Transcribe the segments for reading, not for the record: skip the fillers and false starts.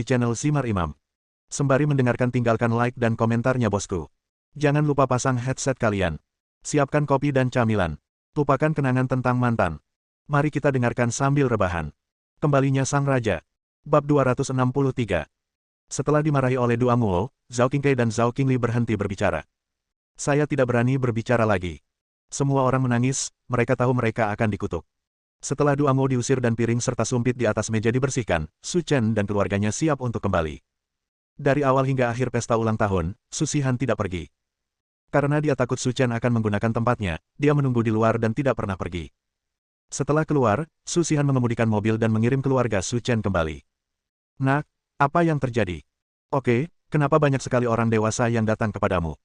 di channel Simar Imam. Sembari mendengarkan tinggalkan like dan komentarnya bosku. Jangan lupa pasang headset kalian. Siapkan kopi dan camilan. Lupakan kenangan tentang mantan. Mari kita dengarkan sambil rebahan. Kembalinya Sang Raja. Bab 263. Setelah dimarahi oleh Duang Wuo, Zhao Qingkai dan Zhao Qingli berhenti berbicara. Saya tidak berani berbicara lagi. Semua orang menangis, mereka tahu mereka akan dikutuk. Setelah Duang Wuo diusir dan piring serta sumpit di atas meja dibersihkan, Su Chen dan keluarganya siap untuk kembali. Dari awal hingga akhir pesta ulang tahun, Su Shihan tidak pergi. Karena dia takut Su Chen akan menggunakan tempatnya, dia menunggu di luar dan tidak pernah pergi. Setelah keluar, Su Shihan mengemudikan mobil dan mengirim keluarga Su Chen kembali. Nak, apa yang terjadi? Oke, kenapa banyak sekali orang dewasa yang datang kepadamu?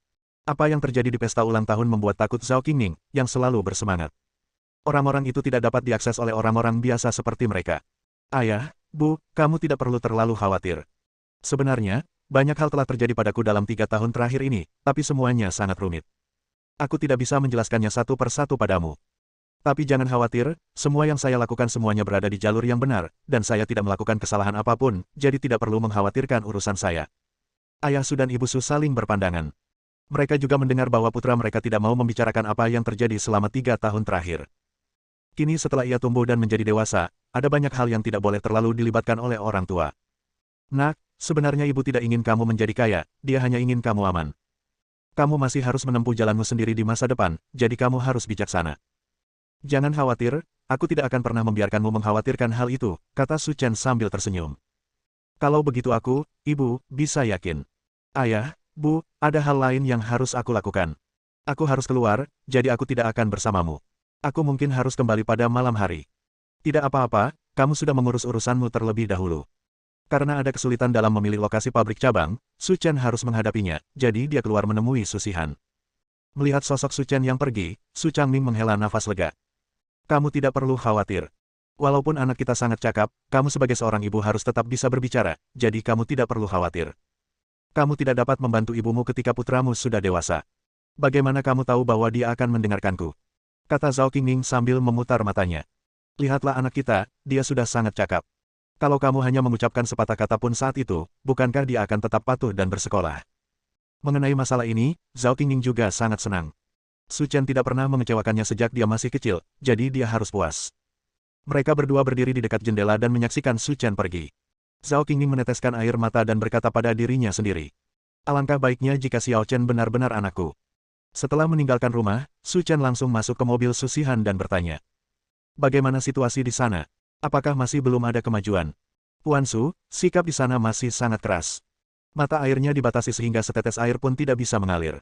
Apa yang terjadi di pesta ulang tahun membuat takut Zhao Qingning, yang selalu bersemangat? Orang-orang itu tidak dapat diakses oleh orang-orang biasa seperti mereka. Ayah, Bu, kamu tidak perlu terlalu khawatir. Sebenarnya, banyak hal telah terjadi padaku dalam 3 tahun terakhir ini, tapi semuanya sangat rumit. Aku tidak bisa menjelaskannya satu persatu padamu. Tapi jangan khawatir, semua yang saya lakukan semuanya berada di jalur yang benar, dan saya tidak melakukan kesalahan apapun, jadi tidak perlu mengkhawatirkan urusan saya. Ayah Su dan Ibu Su saling berpandangan. Mereka juga mendengar bahwa putra mereka tidak mau membicarakan apa yang terjadi selama 3 tahun terakhir. Kini setelah ia tumbuh dan menjadi dewasa, ada banyak hal yang tidak boleh terlalu dilibatkan oleh orang tua. Nak, sebenarnya ibu tidak ingin kamu menjadi kaya, dia hanya ingin kamu aman. Kamu masih harus menempuh jalanmu sendiri di masa depan, jadi kamu harus bijaksana. Jangan khawatir, aku tidak akan pernah membiarkanmu mengkhawatirkan hal itu, kata Su Chen sambil tersenyum. Kalau begitu aku, ibu, bisa yakin. Ayah, Bu, ada hal lain yang harus aku lakukan. Aku harus keluar, jadi aku tidak akan bersamamu. Aku mungkin harus kembali pada malam hari. Tidak apa-apa, kamu sudah mengurus urusanmu terlebih dahulu. Karena ada kesulitan dalam memilih lokasi pabrik cabang, Su Chen harus menghadapinya, jadi dia keluar menemui Su Shihan. Melihat sosok Su Chen yang pergi, Su Changming menghela nafas lega. Kamu tidak perlu khawatir. Walaupun anak kita sangat cakap, kamu sebagai seorang ibu harus tetap bisa berbicara, jadi kamu tidak perlu khawatir. Kamu tidak dapat membantu ibumu ketika putramu sudah dewasa. Bagaimana kamu tahu bahwa dia akan mendengarkanku? Kata Zhao Qingning sambil memutar matanya. Lihatlah anak kita, dia sudah sangat cakap. Kalau kamu hanya mengucapkan sepatah kata pun saat itu, bukankah dia akan tetap patuh dan bersekolah? Mengenai masalah ini, Zhao Qingning juga sangat senang. Su Chen tidak pernah mengecewakannya sejak dia masih kecil, jadi dia harus puas. Mereka berdua berdiri di dekat jendela dan menyaksikan Su Chen pergi. Zhao Qingning meneteskan air mata dan berkata pada dirinya sendiri. Alangkah baiknya jika Xiao Chen benar-benar anakku. Setelah meninggalkan rumah, Su Chen langsung masuk ke mobil Su Shihan dan bertanya. Bagaimana situasi di sana? Apakah masih belum ada kemajuan? Puan Su, sikap di sana masih sangat keras. Mata airnya dibatasi sehingga setetes air pun tidak bisa mengalir.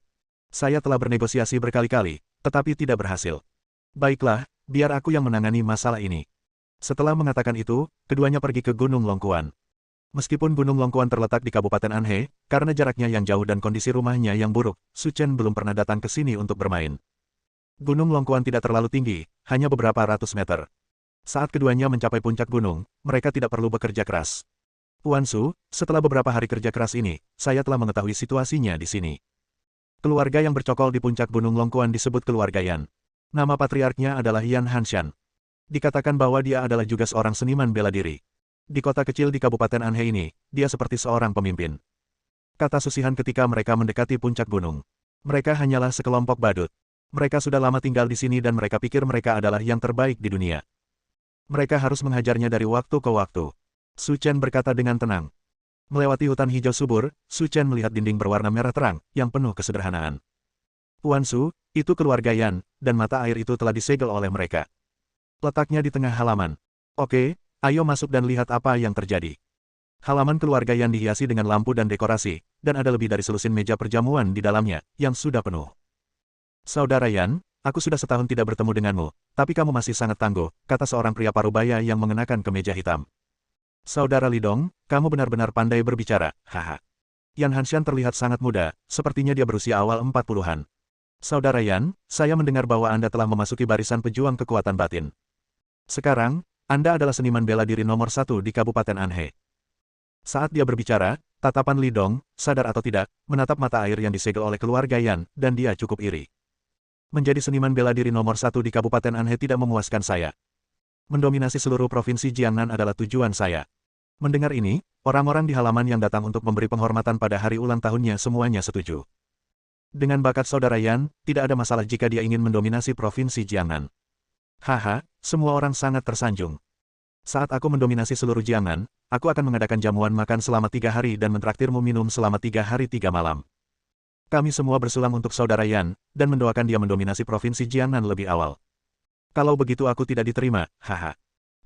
Saya telah bernegosiasi berkali-kali, tetapi tidak berhasil. Baiklah, biar aku yang menangani masalah ini. Setelah mengatakan itu, keduanya pergi ke Gunung Longkuan. Meskipun Gunung Longkuan terletak di Kabupaten Anhe, karena jaraknya yang jauh dan kondisi rumahnya yang buruk, Su Chen belum pernah datang ke sini untuk bermain. Gunung Longkuan tidak terlalu tinggi, hanya beberapa ratus meter. Saat keduanya mencapai puncak gunung, mereka tidak perlu bekerja keras. Puan Su, setelah beberapa hari kerja keras ini, saya telah mengetahui situasinya di sini. Keluarga yang bercokol di puncak Gunung Longkuan disebut keluarga Yan. Nama patriarknya adalah Yan Hanshan. Dikatakan bahwa dia adalah juga seorang seniman bela diri. Di kota kecil di Kabupaten Anhe ini, dia seperti seorang pemimpin. Kata Su Shihan ketika mereka mendekati puncak gunung. Mereka hanyalah sekelompok badut. Mereka sudah lama tinggal di sini dan mereka pikir mereka adalah yang terbaik di dunia. Mereka harus menghajarnya dari waktu ke waktu. Su Chen berkata dengan tenang. Melewati hutan hijau subur, Su Chen melihat dinding berwarna merah terang, yang penuh kesederhanaan. Puan Su, itu keluarga Yan, dan mata air itu telah disegel oleh mereka. Letaknya di tengah halaman. Oke. Ayo masuk dan lihat apa yang terjadi. Halaman keluarga Yan dihiasi dengan lampu dan dekorasi, dan ada lebih dari selusin meja perjamuan di dalamnya, yang sudah penuh. Saudara Yan, aku sudah setahun tidak bertemu denganmu, tapi kamu masih sangat tangguh, kata seorang pria parubaya yang mengenakan kemeja hitam. Saudara Lidong, kamu benar-benar pandai berbicara, haha. Yan Hanshan terlihat sangat muda, sepertinya dia berusia awal 40-an. Saudara Yan, saya mendengar bahwa Anda telah memasuki barisan pejuang kekuatan batin. Sekarang, Anda adalah seniman bela diri nomor 1 di Kabupaten Anhe. Saat dia berbicara, tatapan Li Dong, sadar atau tidak, menatap mata air yang disegel oleh keluarga Yan, dan dia cukup iri. Menjadi seniman bela diri nomor 1 di Kabupaten Anhe tidak memuaskan saya. Mendominasi seluruh provinsi Jiangnan adalah tujuan saya. Mendengar ini, Orang-orang di halaman yang datang untuk memberi penghormatan pada hari ulang tahunnya semuanya setuju. Dengan bakat saudara Yan, tidak ada masalah jika dia ingin mendominasi provinsi Jiangnan. Haha, semua orang sangat tersanjung. Saat aku mendominasi seluruh Jiangnan, aku akan mengadakan jamuan makan selama 3 hari dan mentraktirmu minum selama 3 hari 3 malam. Kami semua bersulang untuk saudara Yan, dan mendoakan dia mendominasi provinsi Jiangnan lebih awal. Kalau begitu aku tidak diterima, haha.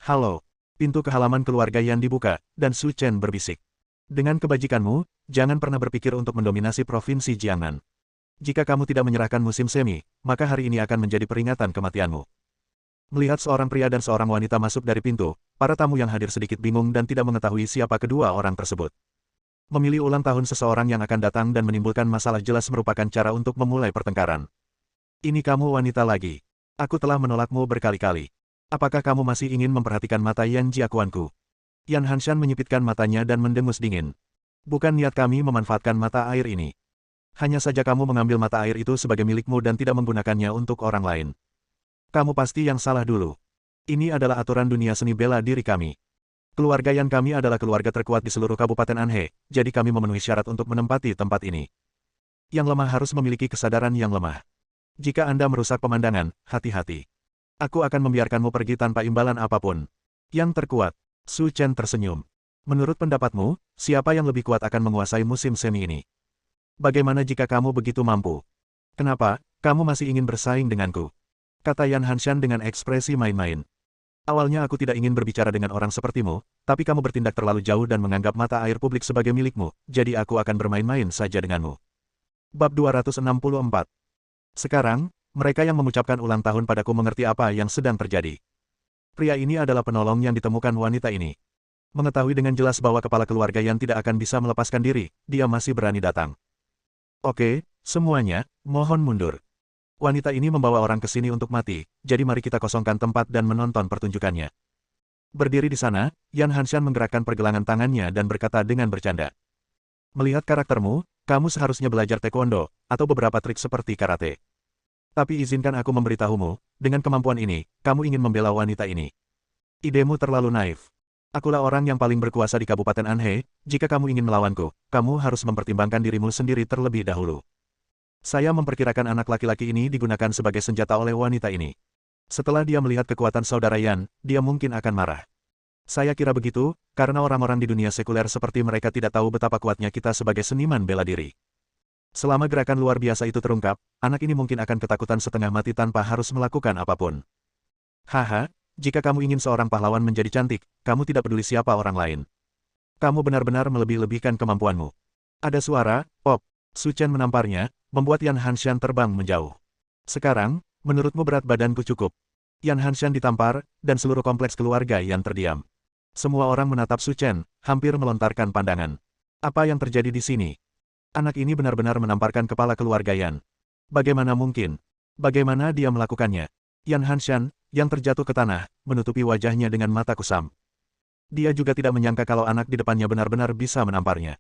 Halo. Pintu ke halaman keluarga Yan dibuka, dan Su Chen berbisik. Dengan kebajikanmu, jangan pernah berpikir untuk mendominasi provinsi Jiangnan. Jika kamu tidak menyerahkan musim semi, maka hari ini akan menjadi peringatan kematianmu. Melihat seorang pria dan seorang wanita masuk dari pintu, para tamu yang hadir sedikit bingung dan tidak mengetahui siapa kedua orang tersebut. Memilih ulang tahun seseorang yang akan datang dan menimbulkan masalah jelas merupakan cara untuk memulai pertengkaran. Ini kamu wanita lagi. Aku telah menolakmu berkali-kali. Apakah kamu masih ingin memperhatikan mata Yan Jiakuanku? Yan Hanshan menyipitkan matanya dan mendengus dingin. Bukan niat kami memanfaatkan mata air ini. Hanya saja kamu mengambil mata air itu sebagai milikmu dan tidak menggunakannya untuk orang lain. Kamu pasti yang salah dulu. Ini adalah aturan dunia seni bela diri kami. Keluarga Yan kami adalah keluarga terkuat di seluruh Kabupaten Anhe, jadi kami memenuhi syarat untuk menempati tempat ini. Yang lemah harus memiliki kesadaran yang lemah. Jika Anda merusak pemandangan, hati-hati. Aku akan membiarkanmu pergi tanpa imbalan apapun. Yang terkuat. Su Chen tersenyum. Menurut pendapatmu, siapa yang lebih kuat akan menguasai musim semi ini? Bagaimana jika kamu begitu mampu? Kenapa, kamu masih ingin bersaing denganku? Kata Yan Hanshan dengan ekspresi main-main. Awalnya aku tidak ingin berbicara dengan orang sepertimu, tapi kamu bertindak terlalu jauh dan menganggap mata air publik sebagai milikmu, jadi aku akan bermain-main saja denganmu. Bab 264. Sekarang, mereka yang mengucapkan ulang tahun padaku mengerti apa yang sedang terjadi. Pria ini adalah penolong yang ditemukan wanita ini. Mengetahui dengan jelas bahwa kepala keluarga yang tidak akan bisa melepaskan diri, dia masih berani datang. Oke, semuanya, mohon mundur. Wanita ini membawa orang ke sini untuk mati, jadi mari kita kosongkan tempat dan menonton pertunjukannya. Berdiri di sana, Yan Hanshan menggerakkan pergelangan tangannya dan berkata dengan bercanda. Melihat karaktermu, kamu seharusnya belajar taekwondo, atau beberapa trik seperti karate. Tapi izinkan aku memberitahumu, dengan kemampuan ini, kamu ingin membela wanita ini. Idemu terlalu naif. Akulah orang yang paling berkuasa di Kabupaten Anhe, jika kamu ingin melawanku, kamu harus mempertimbangkan dirimu sendiri terlebih dahulu. Saya memperkirakan anak laki-laki ini digunakan sebagai senjata oleh wanita ini. Setelah dia melihat kekuatan saudara Yan, dia mungkin akan marah. Saya kira begitu, karena orang-orang di dunia sekuler seperti mereka tidak tahu betapa kuatnya kita sebagai seniman bela diri. Selama gerakan luar biasa itu terungkap, anak ini mungkin akan ketakutan setengah mati tanpa harus melakukan apapun. Haha, jika kamu ingin seorang pahlawan menjadi cantik, kamu tidak peduli siapa orang lain. Kamu benar-benar melebih-lebihkan kemampuanmu. Ada suara, pop. Su Chen menamparnya, membuat Yan Hanshan terbang menjauh. Sekarang, menurutmu berat badanku cukup? Yan Hanshan ditampar, dan seluruh kompleks keluarga Yan terdiam. Semua orang menatap Su Chen, hampir melontarkan pandangan. Apa yang terjadi di sini? Anak ini benar-benar menamparkan kepala keluarga Yan. Bagaimana mungkin? Bagaimana dia melakukannya? Yan Hanshan, yang terjatuh ke tanah, menutupi wajahnya dengan mata kusam. Dia juga tidak menyangka kalau anak di depannya benar-benar bisa menamparnya.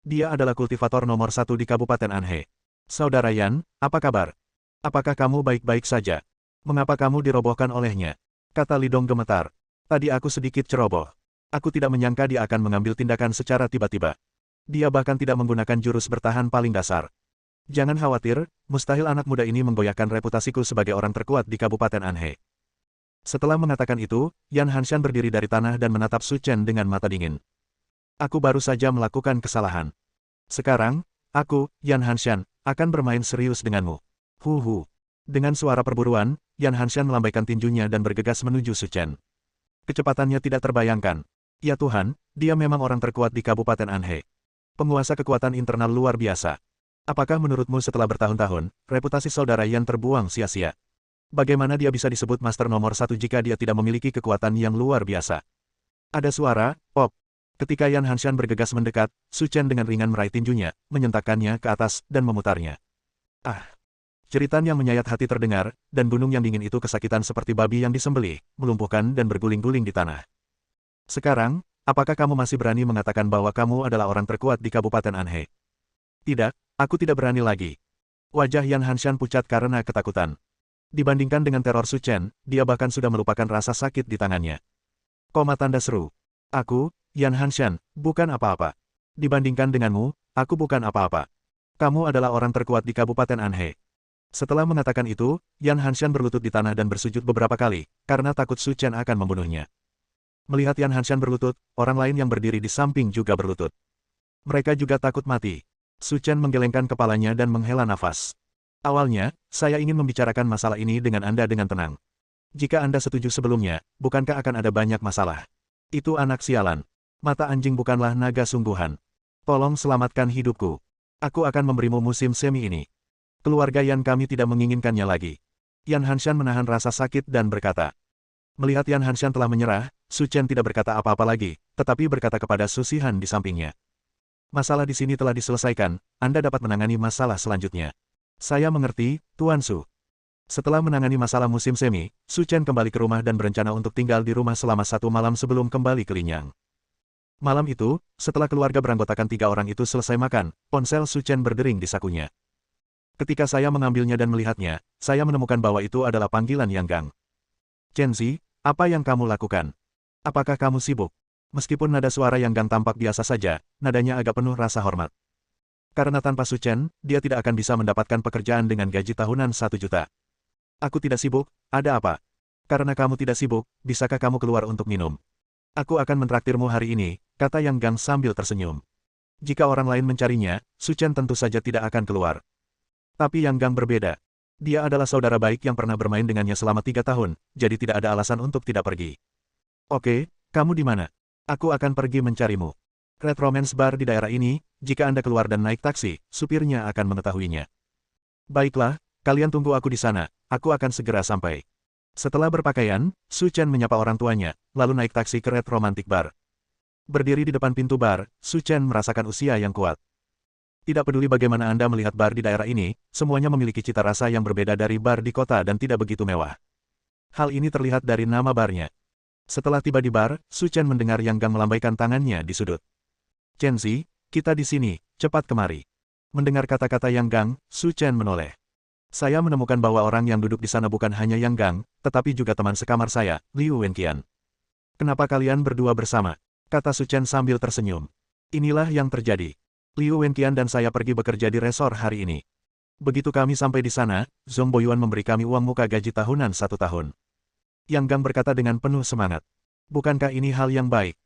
Dia adalah kultivator nomor 1 di Kabupaten Anhe. Saudara Yan, apa kabar? Apakah kamu baik-baik saja? Mengapa kamu dirobohkan olehnya? Kata Lidong gemetar. Tadi aku sedikit ceroboh. Aku tidak menyangka dia akan mengambil tindakan secara tiba-tiba. Dia bahkan tidak menggunakan jurus bertahan paling dasar. Jangan khawatir, mustahil anak muda ini menggoyahkan reputasiku sebagai orang terkuat di Kabupaten Anhe. Setelah mengatakan itu, Yan Hanshan berdiri dari tanah dan menatap Su Chen dengan mata dingin. Aku baru saja melakukan kesalahan. Sekarang, aku, Yan Hanshan, akan bermain serius denganmu. Huhu. Dengan suara perburuan, Yan Hanshan melambaikan tinjunya dan bergegas menuju Su Chen. Kecepatannya tidak terbayangkan. Ya Tuhan, dia memang orang terkuat di Kabupaten Anhe. Penguasa kekuatan internal luar biasa. Apakah menurutmu setelah bertahun-tahun, reputasi saudara Yan terbuang sia-sia? Bagaimana dia bisa disebut master nomor 1 jika dia tidak memiliki kekuatan yang luar biasa? Ada suara, pop. Ketika Yan Hanshan bergegas mendekat, Su Chen dengan ringan meraih tinjunya, menyentakkannya ke atas, dan memutarnya. Ah! Jeritan yang menyayat hati terdengar, dan gunung yang dingin itu kesakitan seperti babi yang disembelih, melumpuhkan dan berguling-guling di tanah. Sekarang, apakah kamu masih berani mengatakan bahwa kamu adalah orang terkuat di Kabupaten Anhe? Tidak, aku tidak berani lagi. Wajah Yan Hanshan pucat karena ketakutan. Dibandingkan dengan teror Su Chen, dia bahkan sudah melupakan rasa sakit di tangannya. Koma tanda seru. Aku, Yan Hanshan, bukan apa-apa. Dibandingkan denganmu, aku bukan apa-apa. Kamu adalah orang terkuat di Kabupaten Anhe. Setelah mengatakan itu, Yan Hanshan berlutut di tanah dan bersujud beberapa kali, karena takut Su Chen akan membunuhnya. Melihat Yan Hanshan berlutut, orang lain yang berdiri di samping juga berlutut. Mereka juga takut mati. Su Chen menggelengkan kepalanya dan menghela nafas. Awalnya, saya ingin membicarakan masalah ini dengan Anda dengan tenang. Jika Anda setuju sebelumnya, bukankah akan ada banyak masalah? Itu anak sialan. Mata anjing bukanlah naga sungguhan. Tolong selamatkan hidupku. Aku akan memberimu musim semi ini. Keluarga Yan kami tidak menginginkannya lagi. Yan Hanshan menahan rasa sakit dan berkata. Melihat Yan Hanshan telah menyerah, Su Chen tidak berkata apa-apa lagi, tetapi berkata kepada Su Shihan di sampingnya. Masalah di sini telah diselesaikan, Anda dapat menangani masalah selanjutnya. Saya mengerti, Tuan Su. Setelah menangani masalah musim semi, Su Chen kembali ke rumah dan berencana untuk tinggal di rumah selama 1 malam sebelum kembali ke Linyang. Malam itu, setelah keluarga beranggotakan 3 orang itu selesai makan, ponsel Su Chen berdering di sakunya. Ketika saya mengambilnya dan melihatnya, saya menemukan bahwa itu adalah panggilan Yang Gang. Chenzi, apa yang kamu lakukan? Apakah kamu sibuk? Meskipun nada suara Yang Gang tampak biasa saja, nadanya agak penuh rasa hormat. Karena tanpa Su Chen, dia tidak akan bisa mendapatkan pekerjaan dengan gaji tahunan 1 juta. Aku tidak sibuk, ada apa? Karena kamu tidak sibuk, bisakah kamu keluar untuk minum? Aku akan mentraktirmu hari ini, kata Yang Gang sambil tersenyum. Jika orang lain mencarinya, Su Chen tentu saja tidak akan keluar. Tapi Yang Gang berbeda. Dia adalah saudara baik yang pernah bermain dengannya selama 3 tahun, jadi tidak ada alasan untuk tidak pergi. Oke, kamu di mana? Aku akan pergi mencarimu. Red Romance Bar di daerah ini, jika Anda keluar dan naik taksi, supirnya akan mengetahuinya. Baiklah, kalian tunggu aku di sana, aku akan segera sampai. Setelah berpakaian, Su Chen menyapa orang tuanya, lalu naik taksi ke Red Romantic Bar. Berdiri di depan pintu bar, Su Chen merasakan usia yang kuat. Tidak peduli bagaimana Anda melihat bar di daerah ini, semuanya memiliki cita rasa yang berbeda dari bar di kota dan tidak begitu mewah. Hal ini terlihat dari nama barnya. Setelah tiba di bar, Su Chen mendengar Yang Gang melambaikan tangannya di sudut. Chenzi, kita di sini, cepat kemari. Mendengar kata-kata Yang Gang, Su Chen menoleh. Saya menemukan bahwa orang yang duduk di sana bukan hanya Yang Gang, tetapi juga teman sekamar saya, Liu Wenqian. Kenapa kalian berdua bersama? Kata Su Chen sambil tersenyum. Inilah yang terjadi. Liu Wenqian dan saya pergi bekerja di resor hari ini. Begitu kami sampai di sana, Zhong Boyuan memberi kami uang muka gaji tahunan 1 tahun. Yang Gang berkata dengan penuh semangat. Bukankah ini hal yang baik?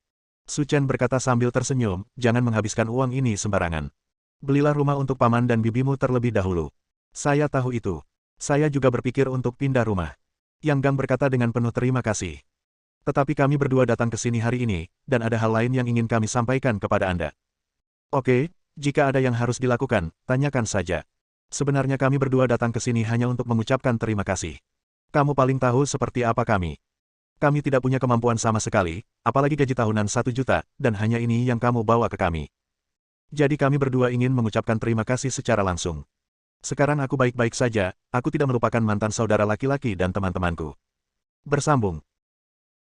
Su Chen berkata sambil tersenyum, jangan menghabiskan uang ini sembarangan. Belilah rumah untuk paman dan bibimu terlebih dahulu. Saya tahu itu. Saya juga berpikir untuk pindah rumah. Yang Gang berkata dengan penuh terima kasih. Tetapi kami berdua datang ke sini hari ini, dan ada hal lain yang ingin kami sampaikan kepada Anda. Oke, jika ada yang harus dilakukan, tanyakan saja. Sebenarnya kami berdua datang ke sini hanya untuk mengucapkan terima kasih. Kamu paling tahu seperti apa kami. Kami tidak punya kemampuan sama sekali, apalagi gaji tahunan 1 juta, dan hanya ini yang kamu bawa ke kami. Jadi kami berdua ingin mengucapkan terima kasih secara langsung. Sekarang aku baik-baik saja, aku tidak melupakan mantan saudara laki-laki dan teman-temanku. Bersambung.